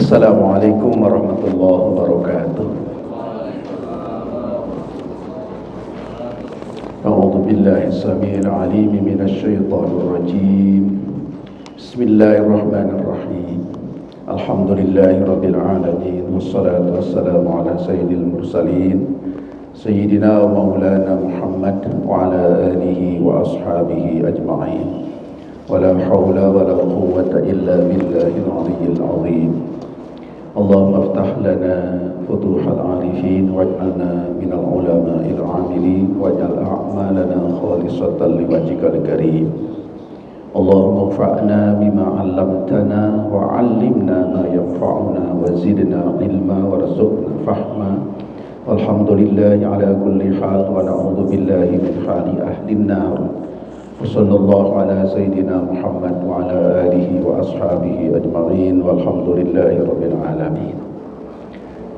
Assalamualaikum warahmatullahi wabarakatuh. A'udzu billahi samiil 'aliim minasy syaithaanir rajiim. Bismillahirrahmanirrahim. Alhamdulillahirabbil alamin wassalatu wassalamu ala sayyidil mursalin sayyidina wa maulana Muhammad wa ala alihi wa ashabihi ajma'in. Wala haula wala quwwata illa billahil 'aliyyil 'azim. Allahumma aftah lana futuhal 'arifin waj'alna minal ulama'il 'amilin waj'al a'malana khalisatan liwajhikal karim. Allahumma anfa'na bima 'allamtana wa 'allimna ma yanfa'una wa zidna ilma warzuqna fahma. Walhamdulillahi ala kulli hal wa na'udzu billahi min hali ahlin nar. Wassallallahu ala sayyidina Muhammad wa ala alihi wa ashabihi ajma'in walhamdulillahi rabbil alamin.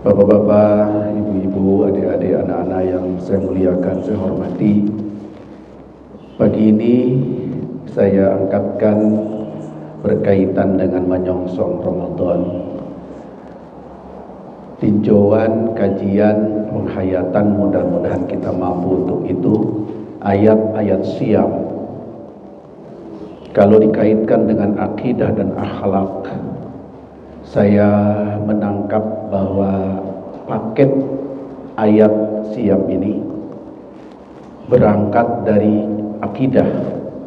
Bapak-bapak, ibu-ibu, adik-adik, anak-anak yang saya muliakan, saya hormati, pagi ini saya angkatkan berkaitan dengan menyongsong Ramadan, tinjauan, kajian, penghayatan, mudah-mudahan kita mampu untuk itu, ayat-ayat siam. Kalau dikaitkan dengan akidah dan akhlak, saya menangkap bahwa paket ayat siam ini berangkat dari akidah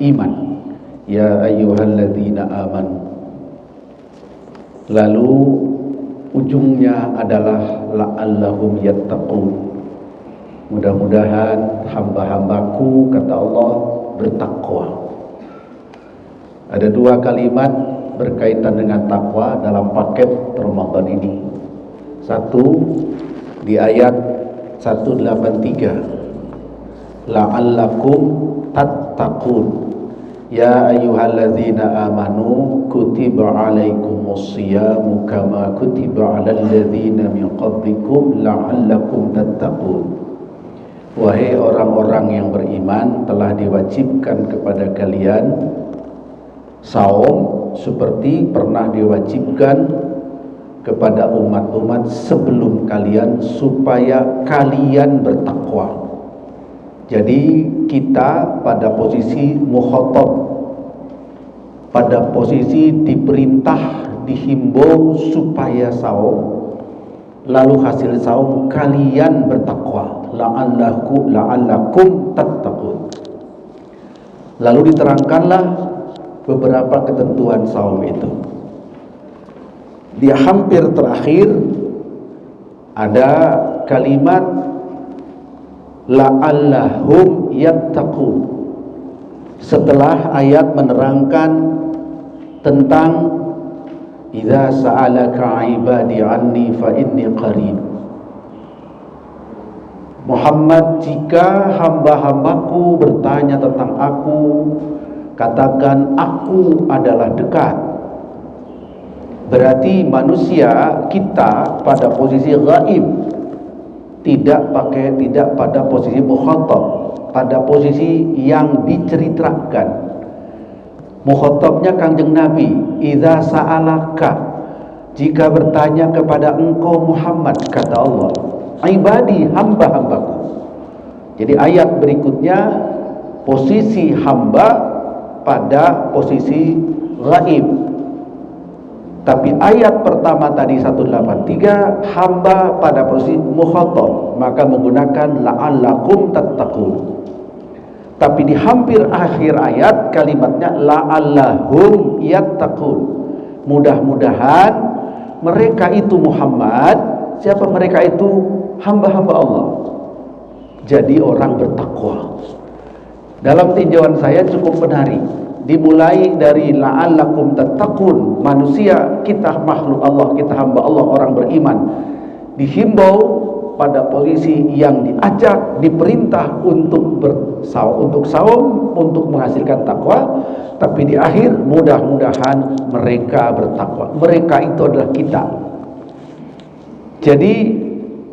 iman. Ya ayyuhalladzina amanu. Lalu ujungnya adalah la'allahum yattaqun. Mudah-mudahan hamba-hambaku, kata Allah, bertakwa. Ada dua kalimat berkaitan dengan takwa dalam paket Ramadan ini. Satu di ayat 183, la'allakum tattaqun. Ya ayyuhalladzina amanu kutiba alaikumus syiyamu kama kutiba alal ladzina min qablikum la'allakum tattaqun. Wahai orang-orang yang beriman, telah diwajibkan kepada kalian saum seperti pernah diwajibkan kepada umat-umat sebelum kalian supaya kalian bertakwa. Jadi kita pada posisi mukhatab, pada posisi diperintah, dihimbau supaya saum, lalu hasil saum kalian bertakwa. La'allakum tattaqun. Lalu diterangkanlah beberapa ketentuan saum itu. Di hampir terakhir ada kalimat la'allahum yattaqun. Setelah ayat menerangkan tentang idza sa'alaka 'ibadi 'anni fa inni qarib. Muhammad, jika hamba-hambaku bertanya tentang aku, katakan aku adalah dekat. Berarti manusia kita pada posisi ghaib, tidak pada posisi mukhatab, pada posisi yang diceritakan. Mukhatabnya Kanjeng Nabi, idza sa'alaka, jika bertanya kepada engkau Muhammad, kata Allah, ibadi, hamba-hambaku. Jadi ayat berikutnya posisi hamba pada posisi ghaib. Tapi ayat pertama tadi 183 hamba pada posisi mukhatab, maka menggunakan la'allakum tattaqun. Tapi di hampir akhir ayat kalimatnya la'allahum yattaqun. Mudah-mudahan mereka itu Muhammad, siapa mereka itu? Hamba-hamba Allah. Jadi orang bertakwa. Dalam tinjauan saya cukup menarik. Dimulai dari la'allakum tattaqun, manusia, kita makhluk Allah, kita hamba Allah, orang beriman, dihimbau pada posisi yang diajak, diperintah untuk saum, untuk menghasilkan takwa. Tapi di akhir mudah-mudahan mereka bertakwa. Mereka itu adalah kita. Jadi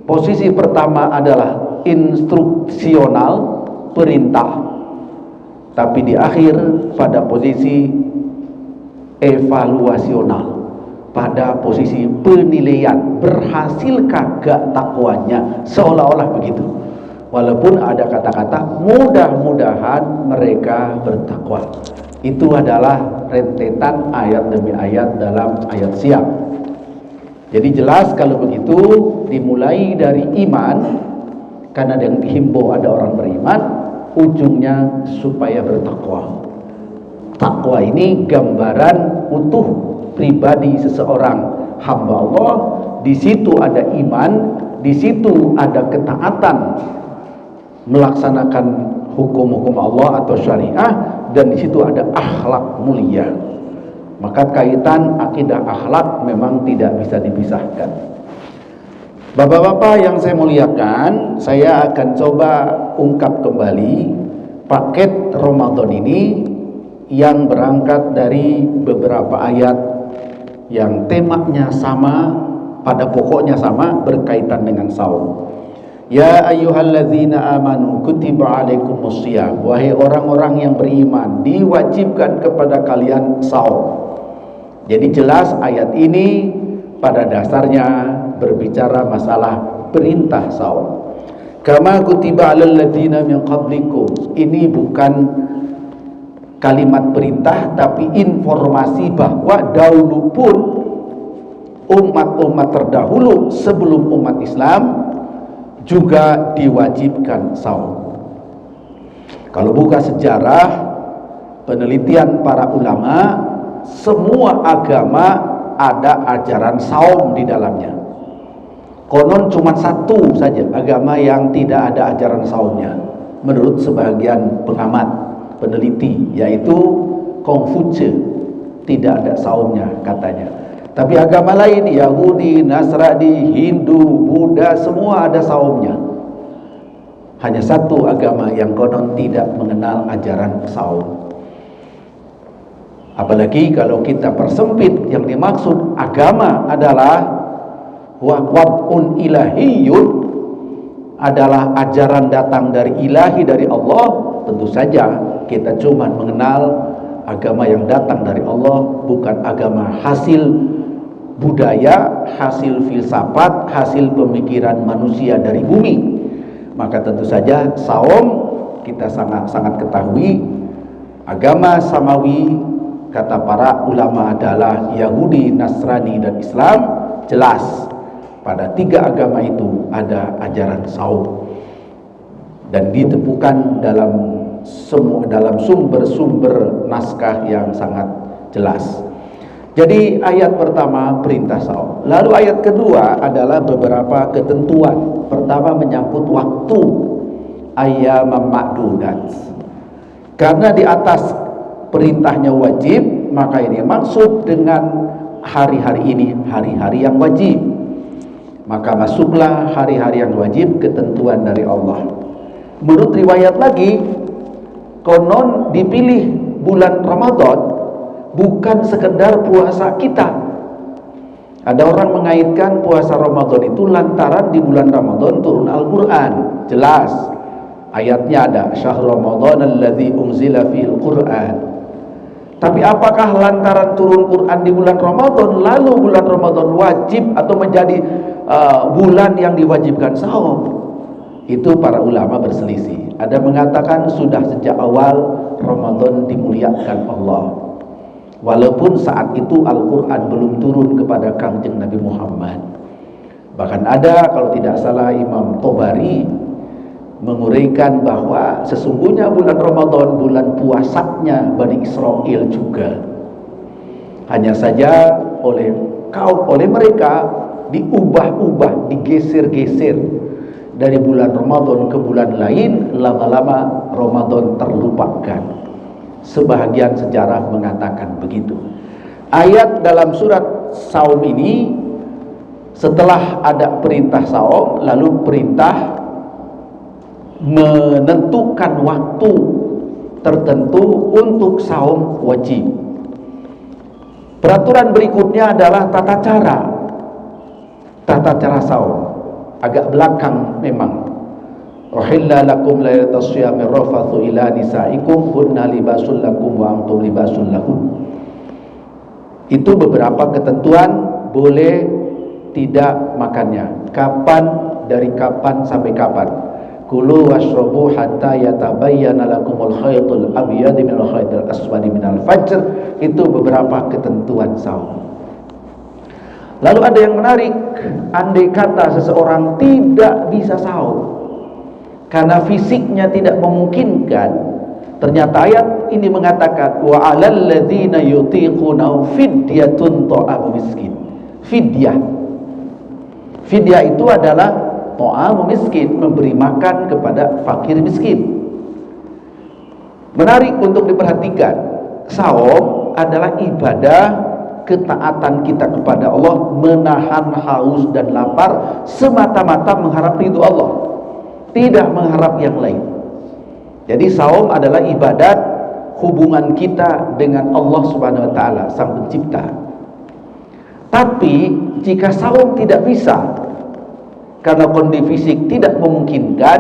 posisi pertama adalah instruksional, perintah. Tapi di akhir pada posisi evaluasional, pada posisi penilaian, berhasilkah gak takwanya, seolah-olah begitu. Walaupun ada kata-kata mudah-mudahan mereka bertakwa. Itu adalah rentetan ayat demi ayat dalam ayat siap. Jadi jelas kalau begitu dimulai dari iman, karena yang dihimbau ada orang beriman, ujungnya supaya bertakwa. Takwa ini gambaran utuh pribadi seseorang hamba Allah. Di situ ada iman, di situ ada ketaatan melaksanakan hukum-hukum Allah atau syariah, dan di situ ada akhlak mulia. Maka kaitan akidah akhlak memang tidak bisa dipisahkan. Bapak-bapak yang saya muliakan, saya akan coba ungkap kembali paket Ramadan ini yang berangkat dari beberapa ayat yang temanya sama, pada pokoknya sama, berkaitan dengan saum. Ya ayyuhalladzina amanu kutiba alaikumusiyam, wahai orang-orang yang beriman, diwajibkan kepada kalian saum. Jadi jelas ayat ini pada dasarnya berbicara masalah perintah saum. Kama kutiba alal ladzina min qablikum, ini bukan kalimat perintah tapi informasi bahwa dahulu pun umat-umat terdahulu sebelum umat Islam juga diwajibkan saum. Kalau buka sejarah, penelitian para ulama, semua agama ada ajaran saum di dalamnya. Konon cuma satu saja agama yang tidak ada ajaran saumnya, menurut sebagian pengamat, peneliti, yaitu Konghucu. Tidak ada saumnya katanya. Tapi agama lain, Yahudi, Nasrani, Hindu, Buddha, semua ada saumnya. Hanya satu agama yang konon tidak mengenal ajaran saum. Apalagi kalau kita persempit, yang dimaksud agama adalah wa'un ilahiyun, adalah ajaran datang dari ilahi, dari Allah. Tentu saja kita cuma mengenal agama yang datang dari Allah, bukan agama hasil budaya, hasil filsafat, hasil pemikiran manusia dari bumi. Maka tentu saja saum kita sangat ketahui agama samawi, kata para ulama adalah Yahudi, Nasrani, dan Islam. Jelas pada tiga agama itu ada ajaran saum, dan ditemukan dalam sumber-sumber naskah yang sangat jelas. Jadi ayat pertama perintah saum. Lalu ayat kedua adalah beberapa ketentuan. Pertama menyangkut waktu, ayyamam ma'dudat. Karena di atas perintahnya wajib, maka ini maksud dengan hari-hari ini hari-hari yang wajib. Maka masuklah hari-hari yang wajib, ketentuan dari Allah. Menurut riwayat lagi, konon dipilih bulan Ramadan bukan sekedar puasa kita. Ada orang mengaitkan puasa Ramadan itu lantaran di bulan Ramadan turun Al-Quran. Jelas ayatnya ada, syahrul Ramadan alladzi unzila fil Quran. Tapi apakah lantaran turun Quran di bulan Ramadan lalu bulan Ramadan wajib atau menjadi bulan yang diwajibkan saum? Itu para ulama berselisih. Ada mengatakan sudah sejak awal Ramadan dimuliakan Allah, walaupun saat itu Al-Quran belum turun kepada Kangjeng Nabi Muhammad. Bahkan ada, kalau tidak salah, Imam Tobari menguraikan bahwa sesungguhnya bulan Ramadan bulan puasanya Bani Israel juga. Hanya saja oleh mereka diubah-ubah, digeser-geser dari bulan Ramadan ke bulan lain. Lama-lama Ramadan terlupakan. Sebahagian sejarah mengatakan begitu. Ayat dalam surat saum ini, setelah ada perintah saum, lalu perintah menentukan waktu tertentu untuk saum wajib. Peraturan berikutnya adalah tata cara saum. Agak belakang memang. Uhilla lakum lailatas syiyami rafathu ila nisaikum hunna libasul lakum wa antum libasul lahum. Itu beberapa ketentuan boleh tidak makannya. Kapan, dari kapan sampai kapan. Kulu washrabu hatta yatabayyana lakumul khaytul abyad minal khaytil aswad minal fajr. Itu beberapa ketentuan saum. Lalu ada yang menarik, andai kata seseorang tidak bisa saum karena fisiknya tidak memungkinkan, ternyata ayat ini mengatakan wa 'alal ladzina yutiquna fidyatun ta'amu miskin. Fidyah itu adalah ta'amu miskin, memberi makan kepada fakir miskin. Menarik untuk diperhatikan, saum adalah ibadah ketaatan kita kepada Allah, menahan haus dan lapar semata-mata mengharap ridho Allah, tidak mengharap yang lain. Jadi saum adalah ibadat hubungan kita dengan Allah Subhanahu wa taala, Sang Pencipta. Tapi jika saum tidak bisa karena kondisi fisik tidak memungkinkan,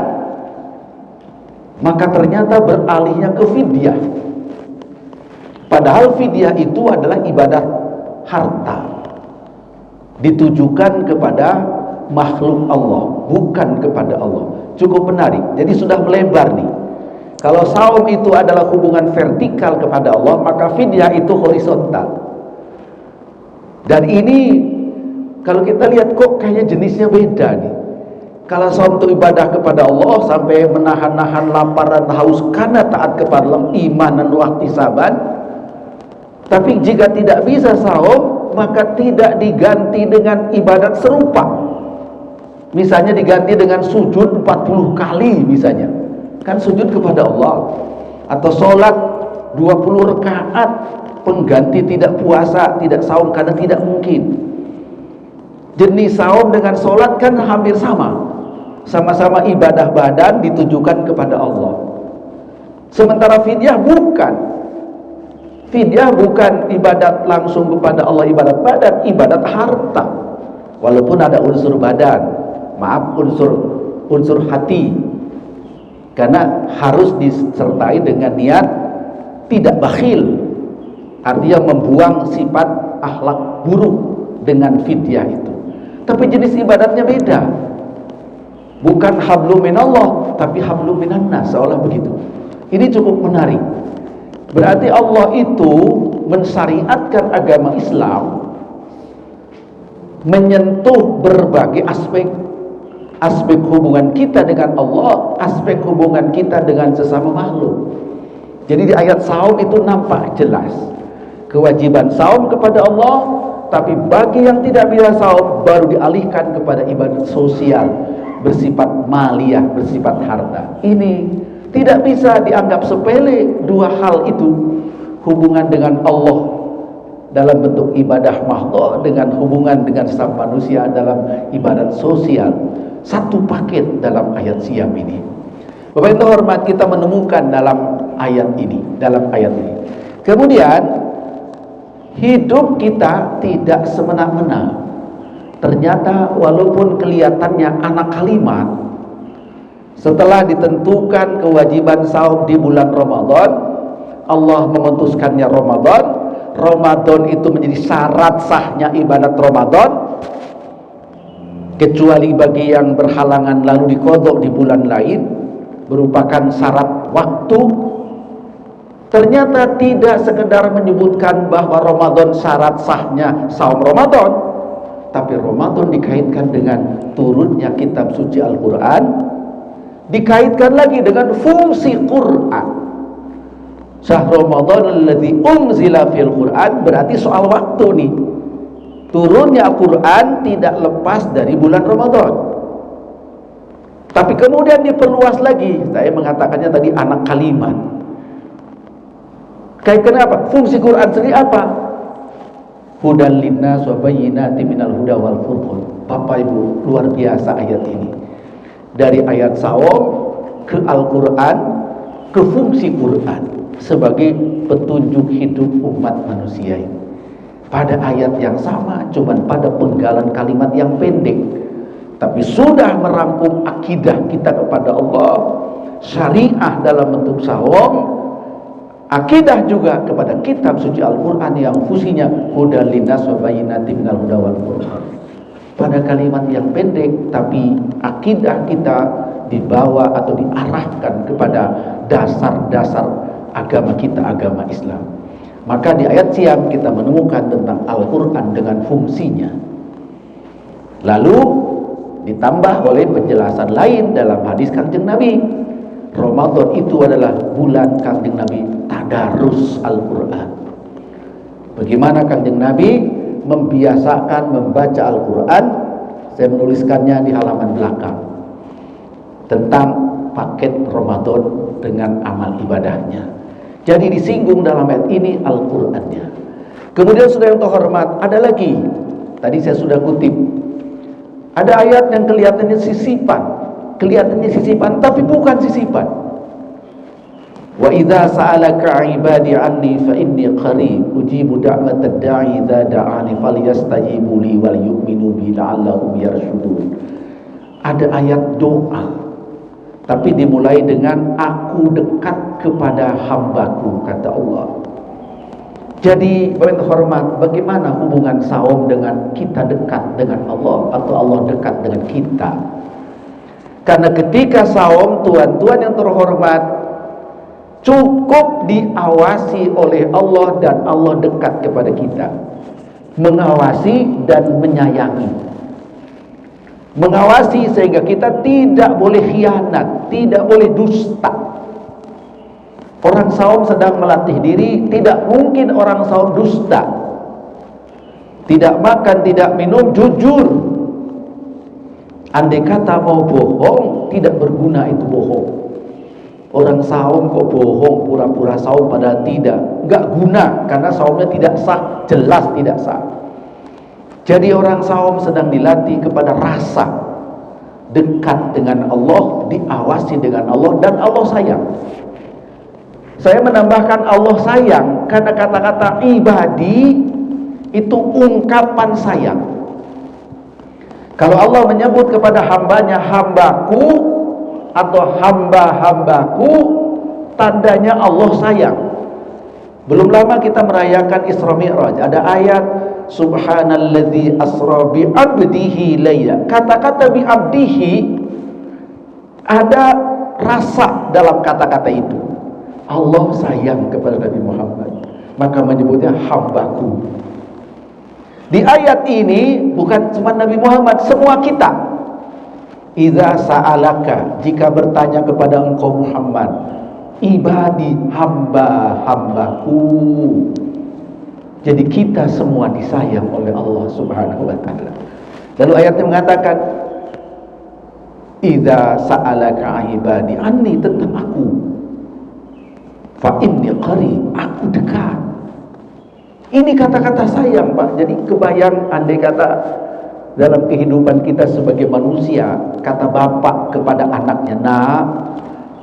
maka ternyata beralihnya ke fidyah. Padahal fidyah itu adalah ibadah harta, ditujukan kepada makhluk Allah, bukan kepada Allah. Cukup menarik. Jadi sudah melebar nih. Kalau saum itu adalah hubungan vertikal kepada Allah, maka fidyah itu horizontal. Dan ini kalau kita lihat kok kayaknya jenisnya beda nih. Kalau saum itu ibadah kepada Allah sampai menahan-nahan lapar dan haus karena taat kepada Allah, iman dan ihtisaban. Tapi jika tidak bisa saum, maka tidak diganti dengan ibadat serupa. Misalnya diganti dengan sujud 40 kali misalnya. Kan sujud kepada Allah. Atau sholat 20 rakaat pengganti tidak puasa, tidak saum karena tidak mungkin. Jenis saum dengan sholat kan hampir sama. Sama-sama ibadah badan ditujukan kepada Allah. Sementara fidyah bukan. Fidyah bukan ibadat langsung kepada Allah, ibadat badan, ibadat harta. Walaupun ada unsur badan, maaf unsur hati. Karena harus disertai dengan niat tidak bakhil. Artinya membuang sifat akhlak buruk dengan fidyah itu. Tapi jenis ibadatnya beda. Bukan hablum minallah, tapi hablum minannas, seolah begitu. Ini cukup menarik. Berarti Allah itu mensyariatkan agama Islam menyentuh berbagai aspek hubungan kita dengan Allah, aspek hubungan kita dengan sesama makhluk. Jadi di ayat saum itu nampak jelas kewajiban saum kepada Allah, tapi bagi yang tidak bisa saum baru dialihkan kepada ibadat sosial bersifat maliyah, bersifat harta. Ini tidak bisa dianggap sepele dua hal itu, hubungan dengan Allah dalam bentuk ibadah makhluk dengan hubungan dengan sesama manusia dalam ibadat sosial, satu paket dalam ayat siam ini. Bapak Ibu hormat, kita menemukan dalam ayat ini. Kemudian hidup kita tidak semena-mena. Ternyata walaupun kelihatannya anak kalimat, setelah ditentukan kewajiban saum di bulan Ramadan, Allah memutuskannya Ramadan itu menjadi syarat sahnya ibadat Ramadan, kecuali bagi yang berhalangan lalu diqadha di bulan lain, merupakan syarat waktu. Ternyata tidak sekedar menyebutkan bahwa Ramadan syarat sahnya saum Ramadan, tapi Ramadan dikaitkan dengan turunnya kitab suci Al-Quran, dikaitkan lagi dengan fungsi Quran. Syahrul Ramadan alladzi unzila fil Quran, berarti soal waktu nih. Turunnya Al-Quran tidak lepas dari bulan Ramadan. Tapi kemudian diperluas lagi. Saya mengatakannya tadi anak kalimat. Kaitkan apa? Fungsi Quran sendiri apa? Hudan linnas wa bayyinatin minal huda wal furqan. Bapak Ibu, luar biasa ayat ini. Dari ayat saum ke Al-Quran, ke fungsi Quran sebagai petunjuk hidup umat manusia ini. Pada ayat yang sama, cuman pada penggalan kalimat yang pendek, tapi sudah merangkum akidah kita kepada Allah, syariah dalam bentuk saum, Akidah juga kepada kitab suci Al-Quran yang fungsinya hudan linnas wa bayyinatin minal huda wal furqan. Pada kalimat yang pendek, tapi akidah kita dibawa atau diarahkan kepada dasar-dasar agama kita, agama Islam. Maka di ayat siang kita menemukan tentang Al-Quran dengan fungsinya. Lalu ditambah oleh penjelasan lain dalam hadis Kanjeng Nabi. Ramadan itu adalah bulan Kanjeng Nabi tadarus Al-Quran. Bagaimana Kanjeng Nabi membiasakan membaca Al-Quran? Saya menuliskannya di halaman belakang tentang paket Ramadan dengan amal ibadahnya. Jadi disinggung dalam ayat ini Al-Qurannya. Kemudian saudara yang terhormat, ada lagi. Tadi saya sudah kutip. Ada ayat yang kelihatannya sisipan, tapi bukan sisipan. Wa idza sa'alaka 'ibadi 'anni fa inni qarib ujibu da'watad da'i idza da'ani falyastajibu li wal yu'minu bi la'allahum yarshudun. Ada ayat doa, tapi dimulai dengan aku dekat kepada hambaku, kata Allah. Jadi Bapak hormat, bagaimana hubungan saum dengan kita dekat dengan Allah atau Allah dekat dengan kita? Karena ketika saum, tuan-tuan yang terhormat, cukup diawasi oleh Allah dan Allah dekat kepada kita. Mengawasi dan menyayangi. Mengawasi sehingga kita tidak boleh khianat, tidak boleh dusta. Orang saum sedang melatih diri, tidak mungkin orang saum dusta. Tidak makan, tidak minum, jujur. Andai kata mau bohong, tidak berguna itu bohong. Orang saum kok bohong, pura-pura saum padahal tidak, enggak guna, karena saumnya tidak sah, jelas tidak sah. Jadi orang saum sedang dilatih kepada rasa dekat dengan Allah, diawasi dengan Allah, dan Allah sayang. Saya menambahkan Allah sayang karena kata-kata ibadi itu ungkapan sayang. Kalau Allah menyebut kepada hambanya hambaku atau hamba-hambaku, tandanya Allah sayang. Belum lama kita merayakan Isra Mi'raj, ada ayat subhanalladzi asra bi 'abdihi layla. Kata-kata bi 'abdihi ada rasa dalam kata-kata itu. Allah sayang kepada Nabi Muhammad, maka menyebutnya hambaku. Di ayat ini bukan cuma Nabi Muhammad, semua kita. Idza sa'alaka, jika bertanya kepada engkau Muhammad, ibadi, hamba-hambaku. Jadi kita semua disayang oleh Allah Subhanahu wa taala. Lalu ayatnya mengatakan idza sa'alaka ibadi anni, tentang aku. Fa inni qarib, aku dekat. Ini kata-kata sayang, Pak. Jadi kebayang andai kata dalam kehidupan kita sebagai manusia, kata bapak kepada anaknya, nak,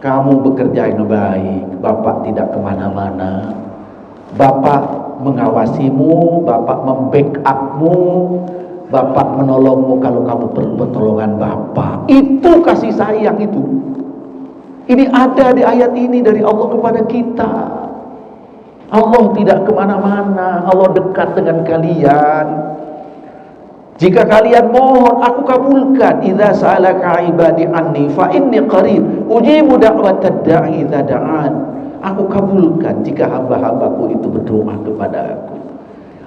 kamu bekerja yang baik, bapak tidak kemana-mana, bapak mengawasimu, bapak membackupmu, bapak menolongmu kalau kamu perlu pertolongan bapak. Itu kasih sayang itu. Ini ada di ayat ini dari Allah kepada kita. Allah tidak kemana-mana, Allah dekat dengan kalian. Jika kalian mohon, aku kabulkan. Idza sa'alaka ibadi anni fa inni qarib ujibu da'watad da'i idza da'an. Aku kabulkan jika hamba-hambaku itu berdoa kepada aku.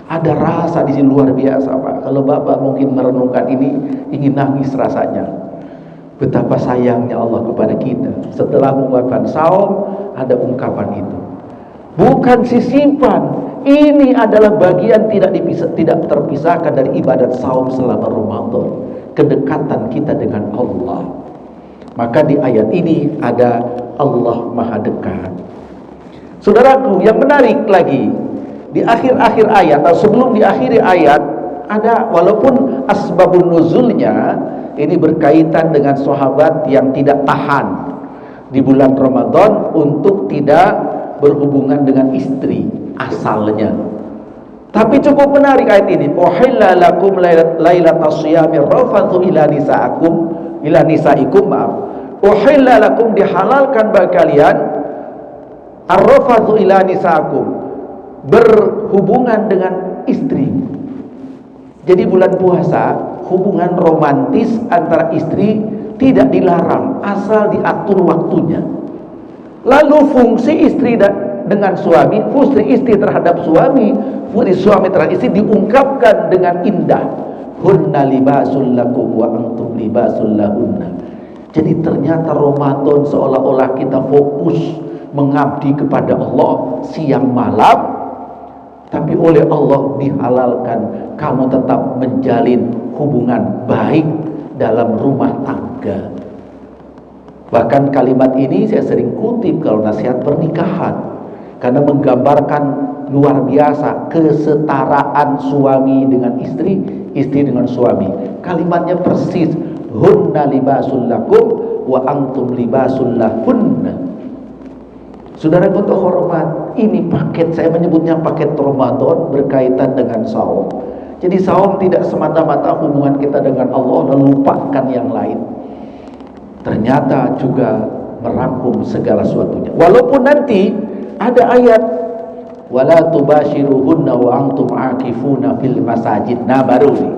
Ada rasa di sini luar biasa, Pak. Kalau Bapak mungkin merenungkan ini, ingin nangis rasanya. Betapa sayangnya Allah kepada kita. Setelah mengucapkan saum, ada ungkapan itu. Bukan sisipan. Ini adalah bagian tidak terpisahkan dari ibadat saum selama Ramadan. Kedekatan kita dengan Allah. Maka di ayat ini ada Allah Maha Dekat. Saudaraku, yang menarik lagi, di akhir-akhir ayat atau sebelum di akhir ayat ada, walaupun asbabun nuzulnya ini berkaitan dengan sahabat yang tidak tahan di bulan Ramadan untuk tidak berhubungan dengan istri asalnya. Tapi cukup menarik ayat ini. Uhilla lakum lailatas shiyami rafathu ila nisaikum, maaf. Uhilla lakum, dihalalkan bagi kalian Ar-rafathu ila nisaakum, berhubungan dengan istri. Jadi bulan puasa, hubungan romantis antara istri tidak dilarang, asal diatur waktunya. Lalu fungsi istri dengan suami, fungsi istri terhadap suami, fungsi suami terhadap istri diungkapkan dengan indah. Hunna libasul lakum wa antum libasul lahunna. Jadi ternyata Ramadan seolah-olah kita fokus mengabdi kepada Allah siang malam, tapi oleh Allah dihalalkan kamu tetap menjalin hubungan baik dalam rumah tangga. Bahkan kalimat ini saya sering kutip kalau nasihat pernikahan, karena menggambarkan luar biasa kesetaraan suami dengan istri, istri dengan suami. Kalimatnya persis, hunna libasul lakum wa antum libasul lahunna. Saudara yang terhormat, ini paket, saya menyebutnya paket Ramadan berkaitan dengan saum. Jadi saum tidak semata-mata hubungan kita dengan Allah dan lupakan yang lain. Ternyata juga merangkum segala sesuatunya. Walaupun nanti ada ayat wala tubashiruhunna wa antum akifuna fil masajid. Nah baru nih,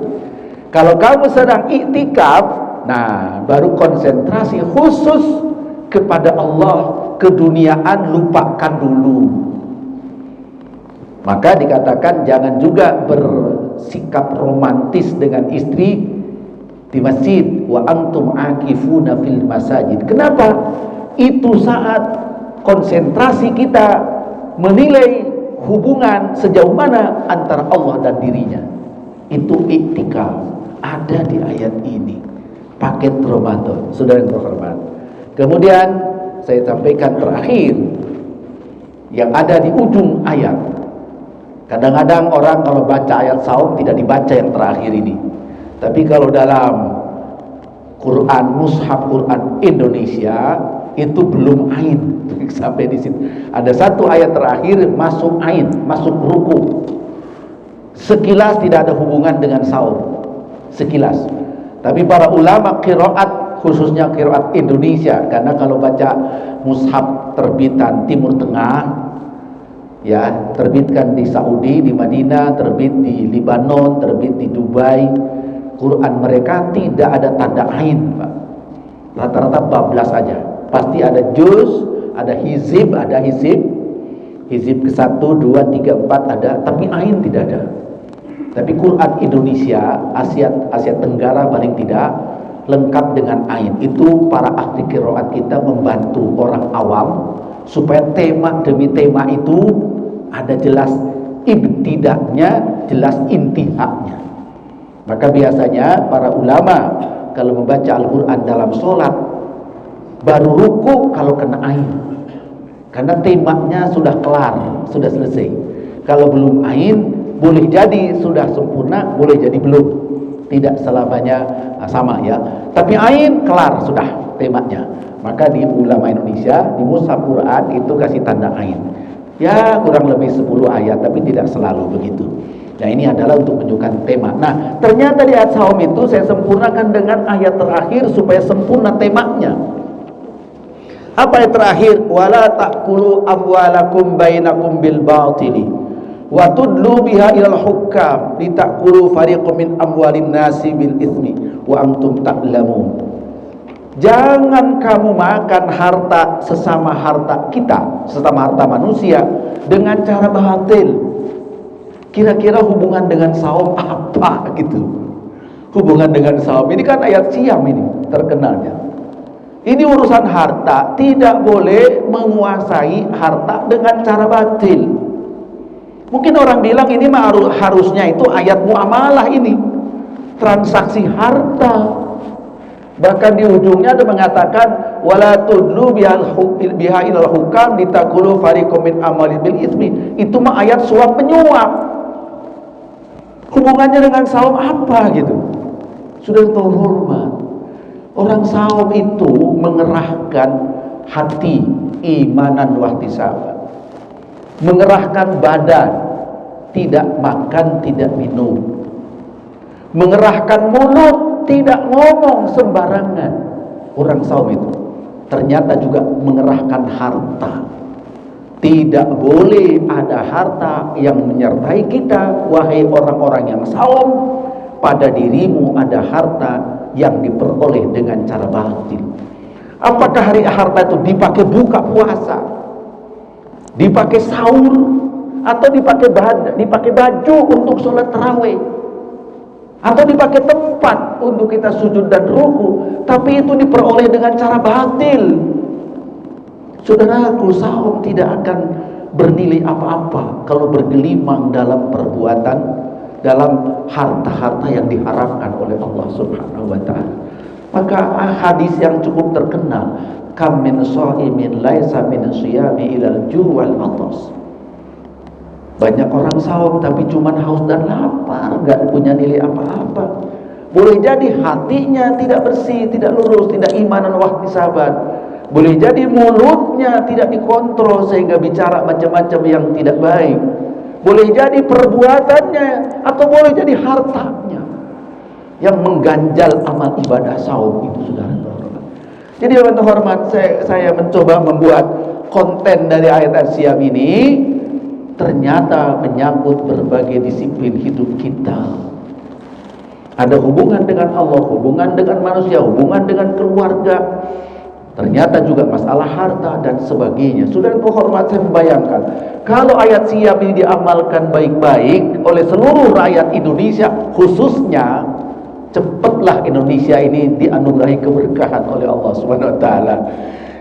kalau kamu sedang iktikaf, nah baru konsentrasi khusus kepada Allah, keduniaan lupakan dulu. Maka dikatakan jangan juga bersikap romantis dengan istri di masjid, wa antum akifuna fil masajid. Kenapa? Itu saat konsentrasi kita menilai hubungan sejauh mana antara Allah dan dirinya. Itu iktikaf, ada di ayat ini, paket Ramadan. Saudara yang terhormat, kemudian saya sampaikan terakhir yang ada di ujung ayat. Kadang-kadang orang kalau baca ayat saum tidak dibaca yang terakhir ini. Tapi kalau dalam Quran, mushaf Quran Indonesia itu belum ain sampai di situ. Ada satu ayat terakhir masuk ain, masuk ruku. Sekilas tidak ada hubungan dengan saum, sekilas. Tapi para ulama qiraat, khususnya qiraat Indonesia, karena kalau baca mushaf terbitan Timur Tengah, ya terbitkan di Saudi, di Madinah, terbit di Libanon, terbit di Dubai, Quran mereka tidak ada tanda ain, Pak. Rata-rata bablas saja. Pasti ada juz, ada hizib, hizib ke-1, 2, 3, 4 ada, tapi ain tidak ada. Tapi Quran Indonesia, Asia Tenggara paling tidak lengkap dengan ain. Itu para ahli qiraat kita membantu orang awam supaya tema demi tema itu ada jelas ibtida'nya, jelas intihaknya. Maka biasanya para ulama kalau membaca Al-Quran dalam sholat baru ruku kalau kena ain, karena temanya sudah kelar, sudah selesai. Kalau belum ain, boleh jadi sudah sempurna, boleh jadi belum, tidak selamanya sama ya. Tapi ain kelar sudah temanya. Maka di ulama Indonesia di mushaf Quran itu kasih tanda ain. Ya kurang lebih 10 ayat, tapi tidak selalu begitu. Nah ini adalah untuk menunjukkan tema. Nah ternyata di ayat saum itu saya sempurnakan dengan ayat terakhir supaya sempurna temanya. Apa ayat terakhir? Wala ta'kulu amwalakum bainakum bil batili wa tudlu biha ilal hukam litakulu fariqum min amwalin nasi bil itsmi wa antum ta'lamun. Jangan kamu makan harta sesama harta kita, sesama harta manusia dengan cara batil. Kira-kira hubungan dengan saum apa gitu? Hubungan dengan saum ini kan ayat siam ini terkenalnya. Ini urusan harta, tidak boleh menguasai harta dengan cara batil. Mungkin orang bilang ini harusnya itu ayat muamalah ini, transaksi harta. Bahkan di ujungnya ada mengatakan wala tudlu biha ilal hukam litakulu fariqum min amwalil bil itsmi. Itu mah ayat suap menyuap. Hubungannya dengan saum apa gitu? Sudah terhormat. Orang saum itu mengerahkan hati, imanan wahtisaban, mengerahkan badan, tidak makan, tidak minum, mengerahkan mulut, tidak ngomong sembarangan. Orang saum itu ternyata juga mengerahkan harta. Tidak boleh ada harta yang menyertai kita, wahai orang-orang yang saum. Pada dirimu ada harta yang diperoleh dengan cara batil. Apakah harta itu dipakai buka puasa, dipakai sahur, atau dipakai baju untuk sholat tarawih, atau dipakai tempat untuk kita sujud dan ruku, tapi itu diperoleh dengan cara batil. Saudaraku, saum tidak akan bernilai apa-apa kalau bergelimang dalam perbuatan, dalam harta-harta yang diharamkan oleh Allah Subhanahu wa ta'ala. Maka hadis yang cukup terkenal, kam min shaimin laisa min siyami ilal ju' wal atas. Banyak orang saum tapi cuma haus dan lapar, gak punya nilai apa-apa. Boleh jadi hatinya tidak bersih, tidak lurus, tidak imanan wahtisaban. Boleh jadi mulutnya tidak dikontrol sehingga bicara macam-macam yang tidak baik. Boleh jadi perbuatannya, atau boleh jadi hartanya yang mengganjal amal ibadah saum itu, saudara terhormat. Jadi teman terhormat, saya mencoba membuat konten dari ayat As-Siyam ini, ternyata menyangkut berbagai disiplin hidup kita. Ada hubungan dengan Allah, hubungan dengan manusia, hubungan dengan keluarga, ternyata juga masalah harta dan sebagainya. Saudara terhormat, saya membayangkan kalau ayat Siyam ini diamalkan baik-baik oleh seluruh rakyat Indonesia, khususnya cepatlah Indonesia ini dianugerahi keberkahan oleh Allah Subhanahu wa taala.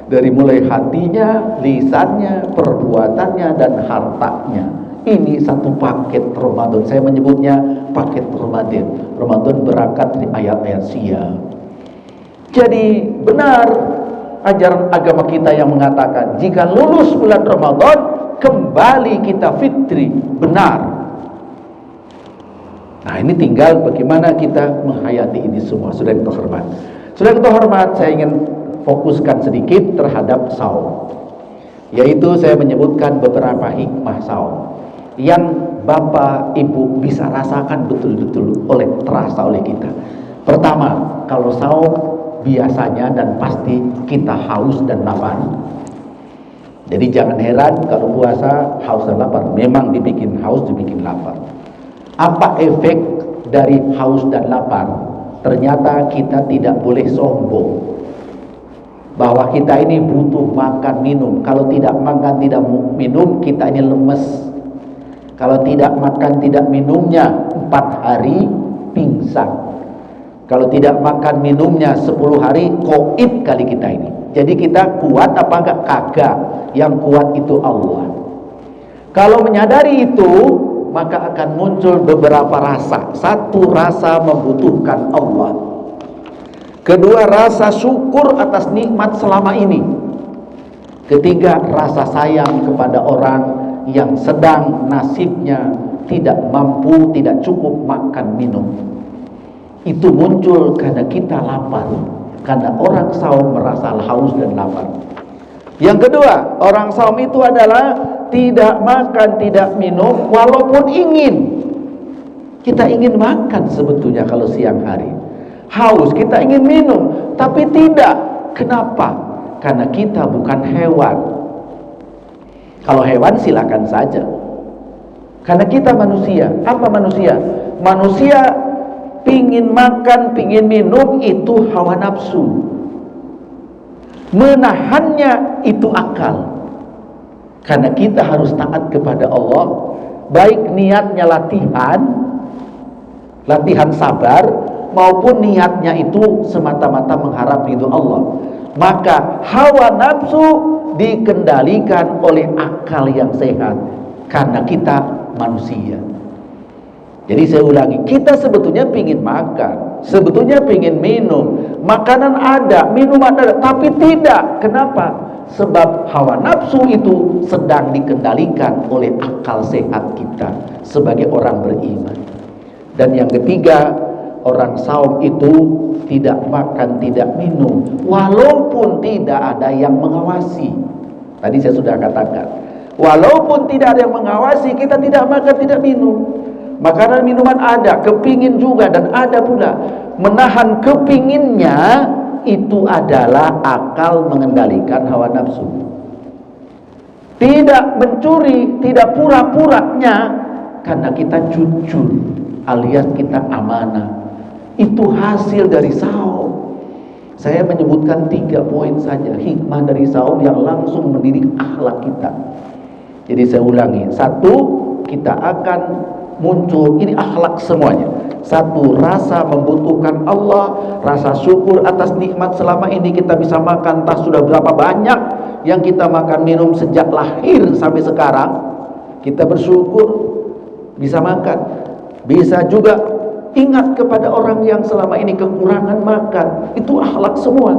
Dari mulai hatinya, lisannya, perbuatannya, dan hartanya. Ini satu paket Ramadan. Saya menyebutnya paket Ramadan. Ramadan berangkat dari ayat-ayat Siyam. Jadi benar ajaran agama kita yang mengatakan jika lulus bulan Ramadan kembali kita fitri. Benar. Nah, ini tinggal bagaimana kita menghayati ini semua. Saudara yang terhormat, saudara yang terhormat, saya ingin fokuskan sedikit terhadap saum, yaitu saya menyebutkan beberapa hikmah saum yang Bapak Ibu bisa rasakan betul-betul terasa oleh kita. Pertama, kalau saum biasanya dan pasti kita haus dan lapar. Jadi jangan heran kalau puasa haus dan lapar. Memang dibikin haus, dibikin lapar. Apa efek dari haus dan lapar? Ternyata kita tidak boleh sombong bahwa kita ini butuh makan minum. Kalau tidak makan tidak minum, kita ini lemes. Kalau tidak makan tidak minumnya 4 hari pingsan. Kalau tidak makan minumnya 10 hari koib kali kita ini. Jadi kita kuat apa enggak? Kagak. Yang kuat itu Allah. Kalau menyadari itu, maka akan muncul beberapa rasa. Satu, rasa membutuhkan Allah. Kedua, rasa syukur atas nikmat selama ini. Ketiga, rasa sayang kepada orang yang sedang nasibnya tidak mampu, tidak cukup makan minum. Itu muncul karena kita lapar. Karena orang saum merasa haus dan lapar. Yang kedua, orang saum itu adalah tidak makan, tidak minum walaupun ingin. Kita ingin makan sebetulnya kalau siang hari. Haus, kita ingin minum, tapi tidak. Kenapa? Karena kita bukan hewan. Kalau hewan silakan saja. Karena kita manusia. Apa manusia? Manusia pingin makan, pingin minum, itu hawa nafsu. Menahannya itu akal. Karena kita harus taat kepada Allah. Baik niatnya latihan sabar, maupun niatnya itu semata-mata mengharap ridho Allah. Maka hawa nafsu dikendalikan oleh akal yang sehat. Karena kita manusia. Jadi saya ulangi, kita sebetulnya pingin makan, sebetulnya pingin minum, makanan ada, minuman ada, tapi tidak. Kenapa? Sebab hawa nafsu itu sedang dikendalikan oleh akal sehat kita sebagai orang beriman. Dan yang ketiga, orang saum itu tidak makan, tidak minum, walaupun tidak ada yang mengawasi. Tadi saya sudah katakan, walaupun tidak ada yang mengawasi, kita tidak makan, tidak minum. Makanan minuman ada, kepingin juga, dan ada pula. Menahan kepinginnya itu adalah akal mengendalikan hawa nafsu. Tidak mencuri, tidak pura-puranya, karena kita jujur alias kita amanah. Itu hasil dari saum. Saya menyebutkan 3 poin saja hikmah dari saum yang langsung mendidik akhlak kita. Jadi saya ulangi, 1, kita akan muncul, ini akhlak semuanya. 1, rasa membutuhkan Allah, rasa syukur atas nikmat selama ini kita bisa makan, entah sudah berapa banyak yang kita makan minum sejak lahir sampai sekarang. Kita bersyukur bisa makan. Bisa juga ingat kepada orang yang selama ini kekurangan makan. Itu akhlak semua.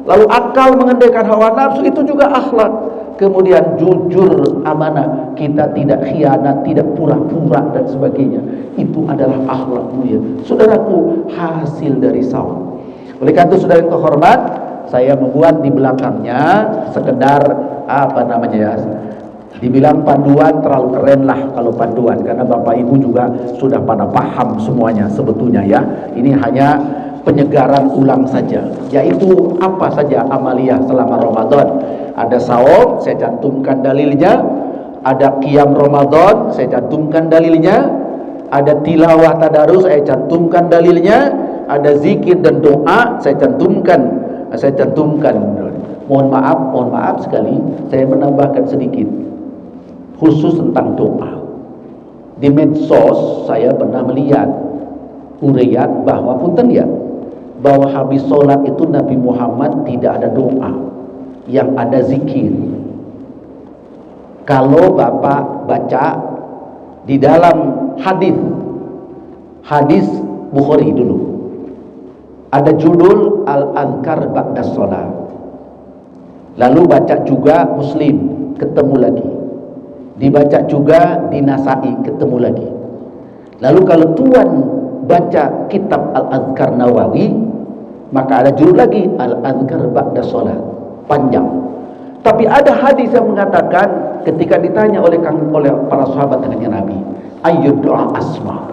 Lalu akal mengendalikan hawa nafsu, itu juga akhlak. Kemudian jujur, amanah, kita tidak khianat, tidak pura-pura dan sebagainya. Itu adalah akhlak mulia. Saudaraku, hasil dari saum. Oleh karena itu, saudara yang terhormat, saya membuat di belakangnya sekedar dibilang panduan, terlalu keren lah kalau panduan, karena Bapak Ibu juga sudah pada paham semuanya sebetulnya ya. Ini hanya penyegaran ulang saja, yaitu apa saja amaliyah selama Ramadan. Ada saum, saya cantumkan dalilnya. Ada qiyam Ramadan, saya cantumkan dalilnya. Ada tilawah tadarus, saya cantumkan dalilnya. Ada zikir dan doa, saya cantumkan. Mohon maaf sekali, saya menambahkan sedikit khusus tentang doa. Di medsos saya pernah melihat uraian bahwa bahwa habis sholat itu Nabi Muhammad tidak ada doa, yang ada zikir. Kalau Bapak baca di dalam hadis Bukhari dulu, ada judul Al-Adhkar Ba'da Sholat. Lalu baca juga Muslim, ketemu lagi. Dibaca juga di Nasai, ketemu lagi. Lalu kalau tuan baca kitab Al-Adhkar Nawawi, maka ada judul lagi Al-Adhkar Ba'da Sholat, panjang. Tapi ada hadis yang mengatakan ketika ditanya oleh para sahabat dengan Nabi, ayyud doa asma,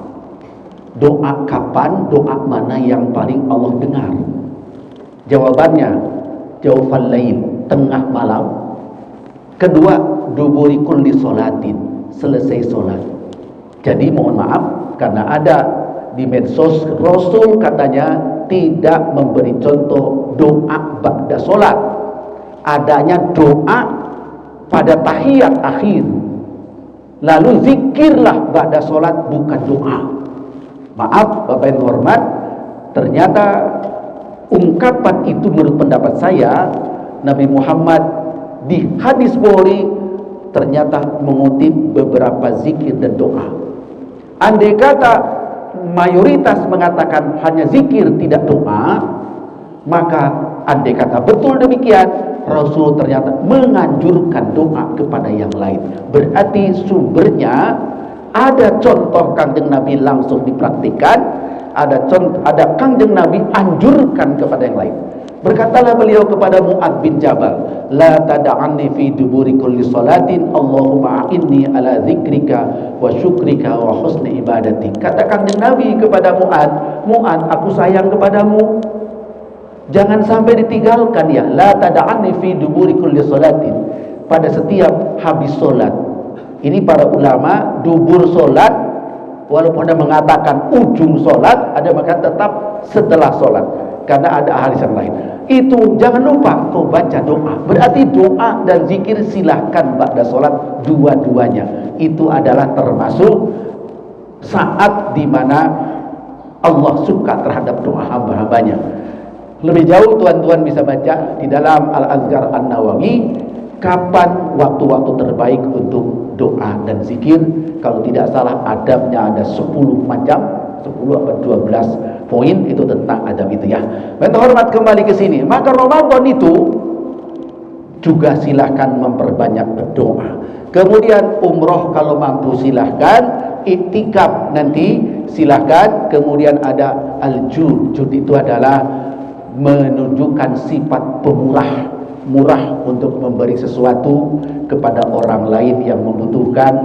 doa kapan, doa mana yang paling Allah dengar? Jawabannya jawfal lail, tengah malam. Kedua, duburi kulli sholatin, selesai sholat. Jadi mohon maaf, karena ada di medsos Rasul katanya tidak memberi contoh doa ba'da sholat. Adanya doa pada tahiyat akhir. Lalu zikirlah ba'da sholat, bukan doa. Maaf Bapak yang hormat, ternyata ungkapan itu menurut pendapat saya, Nabi Muhammad di hadis Bukhari ternyata mengutip beberapa zikir dan doa. Andai kata mayoritas mengatakan hanya zikir tidak doa, maka andai kata betul demikian, Rasul ternyata menganjurkan doa kepada yang lain. Berarti sumbernya ada contoh Kanjeng Nabi langsung dipraktikkan, ada Kanjeng Nabi anjurkan kepada yang lain. Berkatalah beliau kepada Mu'adz bin Jabal, la tada'anni fi duburi kulli salatin, Allahumma a'inni ala zikrika wa syukrika wa husni ibadati. Kata Kanjeng Nabi kepada Mu'adz, aku sayang kepadamu, jangan sampai ditinggalkan ya. La tada'anni fi duburi kulli salatin, pada setiap habis solat. Ini para ulama dubur solat, walaupun ada mengatakan ujung solat, ada mengatakan tetap setelah solat, karena ada hadis yang lain. Itu jangan lupa kau baca doa. Berarti doa dan zikir silahkan ba'da solat, dua-duanya. Itu adalah termasuk saat dimana Allah suka terhadap doa hamba-hambanya. Lebih jauh tuan-tuan bisa baca di dalam Al-Adhkar An-Nawawi, kapan waktu-waktu terbaik untuk doa dan zikir. Kalau tidak salah adabnya ada 10 macam, 10 atau 12 poin itu tentang adab itu ya. Baik, hormat kembali ke sini. Maka Ramadan itu juga silahkan memperbanyak berdoa. Kemudian umroh kalau mampu silahkan, iktikaf nanti silahkan. Kemudian ada al-jud. Jud itu adalah menunjukkan sifat pemurah, murah untuk memberi sesuatu kepada orang lain yang membutuhkan.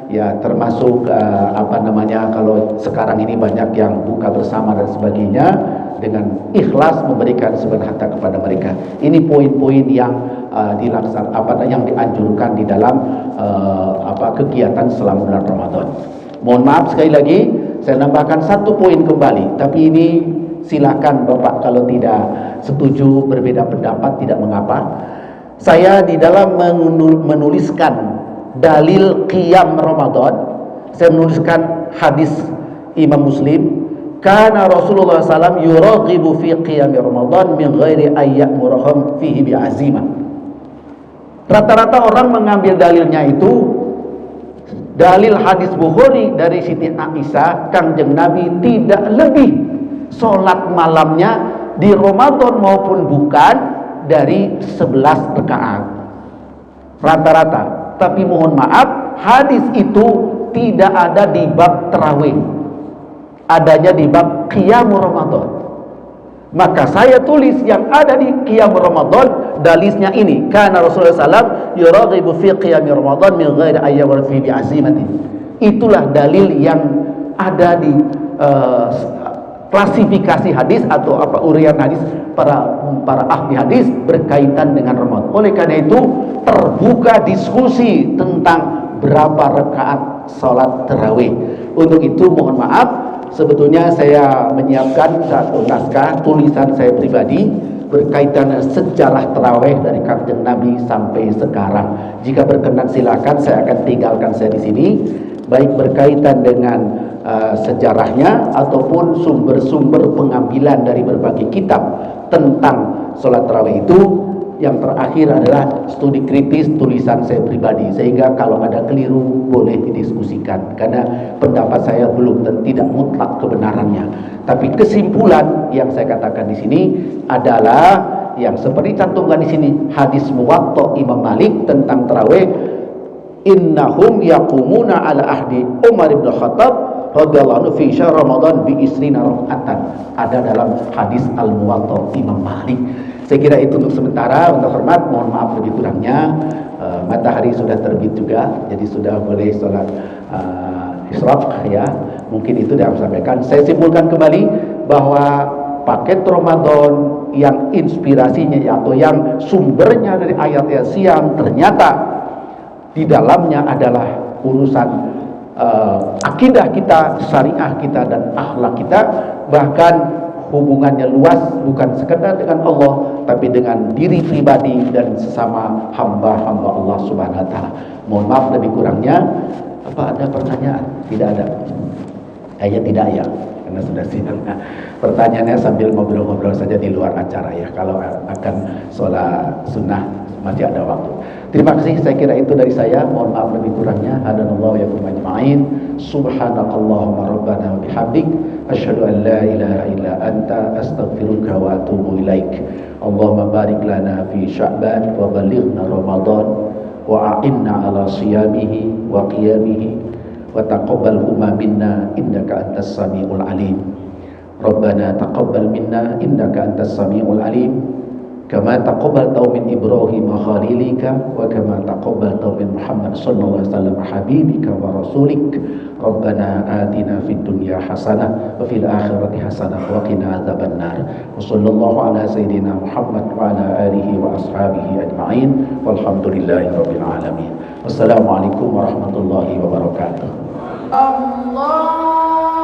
ya termasuk kalau sekarang ini banyak yang buka bersama dan sebagainya, dengan ikhlas memberikan segenap harta kepada mereka. Ini poin-poin yang yang dianjurkan di dalam kegiatan selama bulan Ramadan. Mohon maaf sekali lagi, saya nambahkan satu poin kembali, tapi ini silakan Bapak kalau tidak setuju, berbeda pendapat, tidak mengapa. Saya di dalam menuliskan dalil qiyam Ramadan, saya menuliskan hadis Imam Muslim, karena Rasulullah SAW yuraghibu fi qiyam Ramadan min ghairi ayyamurahum fihi bi'azimah. Rata-rata orang mengambil dalilnya itu dalil hadis Bukhari dari Siti Aisyah, Kangjeng Nabi tidak lebih sholat malamnya di Ramadan maupun bukan dari 11 rakaat rata-rata. Tapi mohon maaf, hadis itu tidak ada di bab tarawih, adanya di bab qiyam Ramadan. Maka saya tulis yang ada di qiyam Ramadan, dalilnya ini, karena Rasulullah SAW yuraghibu fi qiyam Ramadan min ghairi ayyamur fi bi'azimati. Itulah dalil yang ada di klasifikasi hadis atau urian hadis para ahli hadis berkaitan dengan Ramadan. Oleh karena itu terbuka diskusi tentang berapa rakaat salat tarawih. Untuk itu mohon maaf, sebetulnya saya menyiapkan satu naskah tulisan saya pribadi berkaitan dengan sejarah tarawih dari Kanjeng Nabi sampai sekarang. Jika berkenan silakan, saya akan tinggalkan saya di sini, baik berkaitan dengan sejarahnya ataupun sumber-sumber pengambilan dari berbagai kitab tentang sholat tarawih itu. Yang terakhir adalah studi kritis tulisan saya pribadi, sehingga kalau ada keliru boleh didiskusikan, karena pendapat saya belum dan tidak mutlak kebenarannya. Tapi kesimpulan yang saya katakan di sini adalah yang seperti cantumkan di sini hadis Muwatta Imam Malik tentang tarawih, innahum yaqumuna ala ahdi Umar bin Khattab radhiyallahu anhu fi syahr Ramadan bi isrina raka'atan. Ada dalam hadis Al-Muwatta Imam Malik. Saya kira itu untuk sementara. Untuk hormat, mohon maaf lebih kurangnya. Matahari sudah terbit juga, jadi sudah boleh sholat isyraq ya. Mungkin itu yang saya sampaikan. Saya simpulkan kembali bahwa paket Ramadan yang inspirasinya atau yang sumbernya dari ayat-ayat siam, ternyata di dalamnya adalah urusan akidah kita, syariah kita, dan akhlak kita. Bahkan hubungannya luas, bukan sekedar dengan Allah, tapi dengan diri pribadi dan sesama hamba-hamba Allah Subhanahu wa taala. Mohon maaf lebih kurangnya. Apa ada pertanyaan? Tidak ada. Kayaknya tidak ya, karena sudah siang. Pertanyaannya sambil ngobrol-ngobrol saja di luar acara ya. Kalau akan sholat sunnah masih ada waktu. Terima kasih, saya kira itu dari saya. Mohon maaf lebih kurangnya. Hadanallahu yakum ajma'in. Subhanakallahumma rabbana wa bihamdik, asyhadu an la ilaha illa anta, astaghfiruka wa atubu ilaik. Allahumma barik lana fi Sya'ban wa balighna Ramadan wa a'inna ala siyamihi wa qiyamihi wa taqabbalhuma minna innaka antas samiul alim. Rabbana taqabbal minna innaka antas samiul alim. Kama taqabbalta min Ibrahim khalilika wa kama taqabbalta min Muhammad sallallahu alaihi wasallam habibika wa rasulik. Rabbana atina fid dunya hasanah wa fil akhirati hasanah wa qina adzabannar. Wa sallallahu ala sayidina Muhammad wa ala alihi wa ashabihi ajma'in. Walhamdulillahi rabbil alamin. Wassalamualaikum warahmatullahi wabarakatuh. Allah